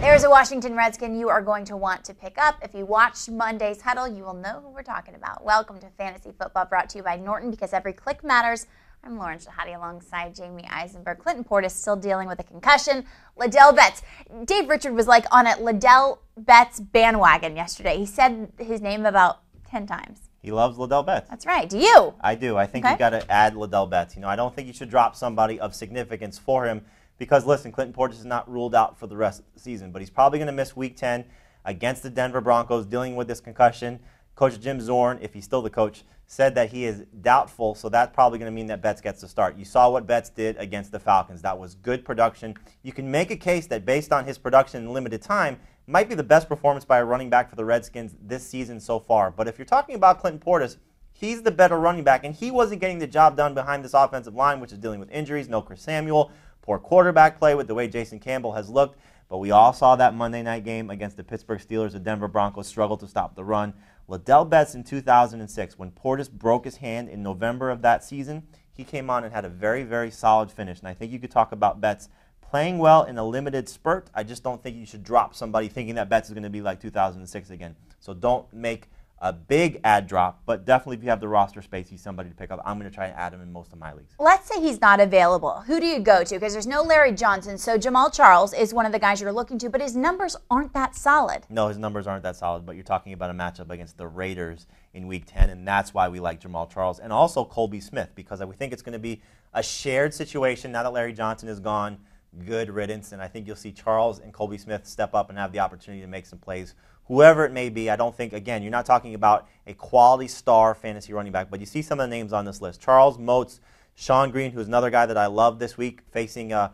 There's a Washington Redskin you are going to want to pick up. If you watched Monday's Huddle, you will know who we're talking about. Welcome to Fantasy Football, brought to you by Norton, because every click matters. I'm Lauren Shehadi alongside Jamey Eisenberg. Clinton Portis still dealing with a concussion. Ladell Betts. Dave Richard was like on a Ladell Betts bandwagon yesterday. He said his name about 10 times. He loves Ladell Betts. That's right. Do you? I do. I think you got to add Ladell Betts. I don't think you should drop somebody of significance for him because, listen, Clinton Portis is not ruled out for the rest of the season, but he's probably going to miss Week 10 against the Denver Broncos dealing with this concussion. Coach Jim Zorn, if he's still the coach, said that he is doubtful, so that's probably going to mean that Betts gets to start. You saw what Betts did against the Falcons. That was good production. You can make a case that based on his production in limited time, might be the best performance by a running back for the Redskins this season so far. But if you're talking about Clinton Portis, he's the better running back, and he wasn't getting the job done behind this offensive line, which is dealing with injuries, no Chris Samuel, poor quarterback play with the way Jason Campbell has looked. But we all saw that Monday night game against the Pittsburgh Steelers. The Denver Broncos struggled to stop the run. Ladell Betts in 2006, when Portis broke his hand in November of that season, he came on and had a very, very solid finish. And I think you could talk about Betts playing well in a limited spurt. I just don't think you should drop somebody thinking that Betts is going to be like 2006 again. So don't make a big ad drop, but definitely if you have the roster space, he's somebody to pick up. I'm going to try and add him in most of my leagues. Let's say he's not available. Who do you go to? Because there's no Larry Johnson, so Jamaal Charles is one of the guys you're looking to, but his numbers aren't that solid. No, his numbers aren't that solid, but you're talking about a matchup against the Raiders in Week 10, and that's why we like Jamaal Charles and also Colby Smith, because we think it's going to be a shared situation now that Larry Johnson is gone. Good riddance, and I think you'll see Charles and Colby Smith step up and have the opportunity to make some plays. Whoever it may be, I don't think, again, you're not talking about a quality star fantasy running back, but you see some of the names on this list. Charles, Moats, Sean Green, who's another guy that I love this week, facing a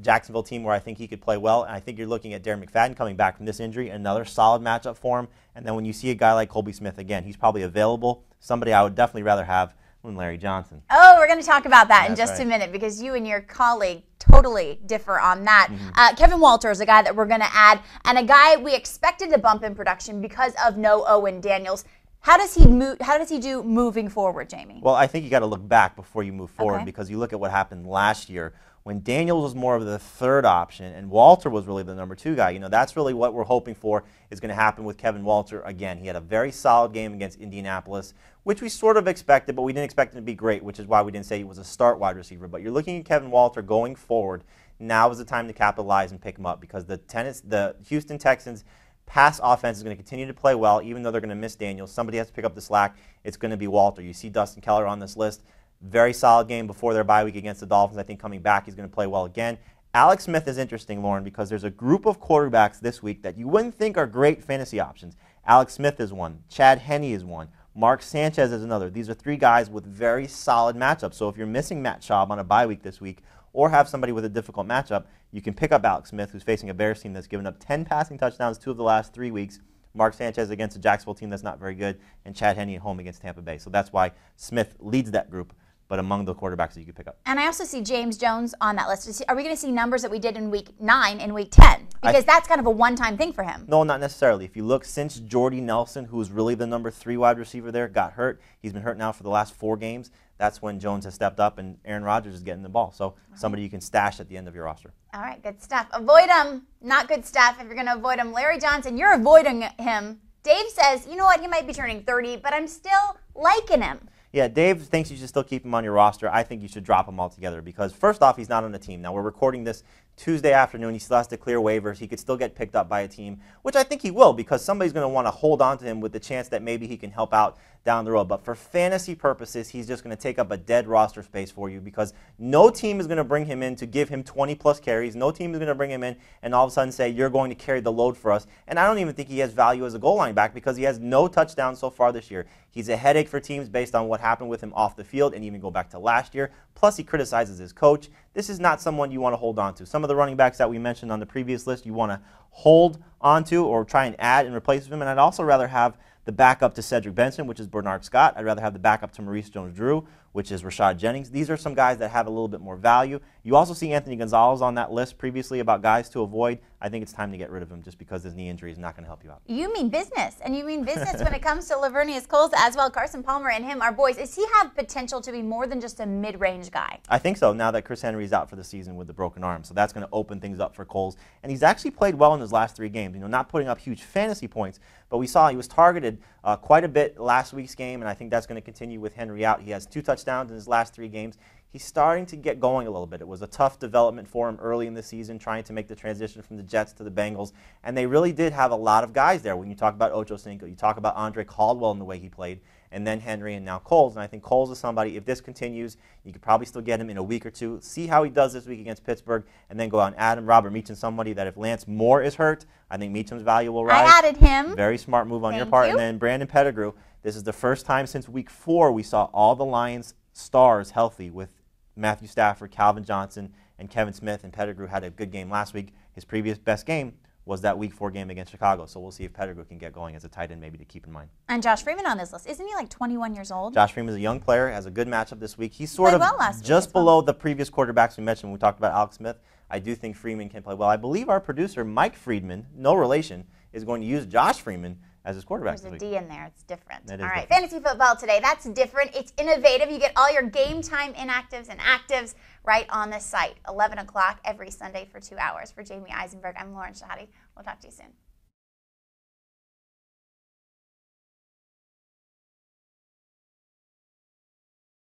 Jacksonville team where I think he could play well. And I think you're looking at Darren McFadden coming back from this injury, another solid matchup for him. And then when you see a guy like Colby Smith, again, he's probably available. Somebody I would definitely rather have than Larry Johnson. Oh, we're going to talk about that in just a minute, because you and your colleague totally differ on that. Kevin Walter is a guy that we're going to add, and a guy we expected to bump in production because of no Owen Daniels. How does he do moving forward, Jamey? Well, I think you got to look back before you move forward, because you look at what happened last year when Daniels was more of the third option and Walter was really the number 2 guy. That's really what we're hoping for is going to happen with Kevin Walter again. He had a very solid game against Indianapolis, which we sort of expected, but we didn't expect him to be great, which is why we didn't say he was a start wide receiver. But you're looking at Kevin Walter going forward. Now is the time to capitalize and pick him up, because the Houston Texans pass offense is going to continue to play well, even though they're going to miss Daniels. Somebody has to pick up the slack. It's going to be Walter. You see Dustin Keller on this list. Very solid game before their bye week against the Dolphins. I think coming back, he's going to play well again. Alex Smith is interesting, Lauren, because there's a group of quarterbacks this week that you wouldn't think are great fantasy options. Alex Smith is one. Chad Henne is one. Mark Sanchez is another. These are 3 guys with very solid matchups. So if you're missing Matt Schaub on a bye week this week, or have somebody with a difficult matchup, you can pick up Alex Smith, who's facing a Bears team that's given up 10 passing touchdowns 2 of the last 3 weeks. Mark Sanchez against a Jacksonville team that's not very good, and Chad Henne at home against Tampa Bay. So that's why Smith leads that group, but among the quarterbacks that you could pick up. And I also see James Jones on that list. Are we going to see numbers that we did in Week 9 and Week 10? Because that's kind of a one-time thing for him. No, not necessarily. If you look, since Jordy Nelson, who's really the number 3 wide receiver there, got hurt, he's been hurt now for the last 4 games. That's when Jones has stepped up and Aaron Rodgers is getting the ball. So somebody you can stash at the end of your roster. All right, good stuff. Avoid him. Not good stuff if you're going to avoid him. Larry Johnson, you're avoiding him. Dave says, you know what, he might be turning 30, but I'm still liking him. Yeah, Dave thinks you should still keep him on your roster. I think you should drop him altogether because, first off, he's not on the team. Now, we're recording this Tuesday afternoon. He still has to clear waivers. He could still get picked up by a team, which I think he will, because somebody's going to want to hold on to him with the chance that maybe he can help out down the road. But for fantasy purposes, he's just going to take up a dead roster space for you, because no team is going to bring him in to give him 20-plus carries. No team is going to bring him in and all of a sudden say, you're going to carry the load for us. And I don't even think he has value as a goal line back, because he has no touchdowns so far this year. He's a headache for teams based on what happened with him off the field, and even go back to last year. Plus, he criticizes his coach. This is not someone you want to hold on to. Some of the running backs that we mentioned on the previous list, you want to hold on to or try and add and replace him. And I'd also rather have the backup to Cedric Benson, which is Bernard Scott. I'd rather have the backup to Maurice Jones-Drew, which is Rashad Jennings. These are some guys that have a little bit more value. You also see Anthony Gonzalez on that list previously about guys to avoid. I think it's time to get rid of him just because his knee injury is not going to help you out. You mean business, and you mean business when it comes to Lavernius Coles as well. Carson Palmer and him are boys. Does he have potential to be more than just a mid-range guy? I think so, now that Chris Henry's out for the season with the broken arm. So that's going to open things up for Coles. And he's actually played well in his last 3 games. Not putting up huge fantasy points, but we saw he was targeted quite a bit last week's game, and I think that's going to continue with Henry out. He has 2 touchdowns in his last 3 games. He's starting to get going a little bit. It was a tough development for him early in the season, trying to make the transition from the Jets to the Bengals, and they really did have a lot of guys there. When you talk about Ocho Cinco, you talk about Andre Caldwell and the way he played, and then Henry and now Coles. And I think Coles is somebody, if this continues, you could probably still get him in a week or 2, see how he does this week against Pittsburgh, and then go out and add him. Robert Meacham, somebody that if Lance Moore is hurt, I think Meacham's value will rise. I added him. Very smart move on your part. And then Brandon Pettigrew, this is the first time since week 4 we saw all the Lions stars healthy with Matthew Stafford, Calvin Johnson, and Kevin Smith, and Pettigrew had a good game last week. His previous best game was that week 4 game against Chicago, so we'll see if Pettigrew can get going as a tight end maybe to keep in mind. And Josh Freeman on this list. Isn't he like 21 years old? Josh Freeman is a young player, has a good matchup this week. He's sort of well just below the previous quarterbacks we mentioned when we talked about Alex Smith. I do think Freeman can play well. I believe our producer, Mike Friedman, no relation, is going to use Josh Freeman as his quarterback this week. There's a D in there. It's different. All right, fantasy football today. That's different. It's innovative. You get all your game time inactives and actives right on the site. 11 o'clock every Sunday for 2 hours. For Jamey Eisenberg, I'm Lauren Shehadi. We'll talk to you soon.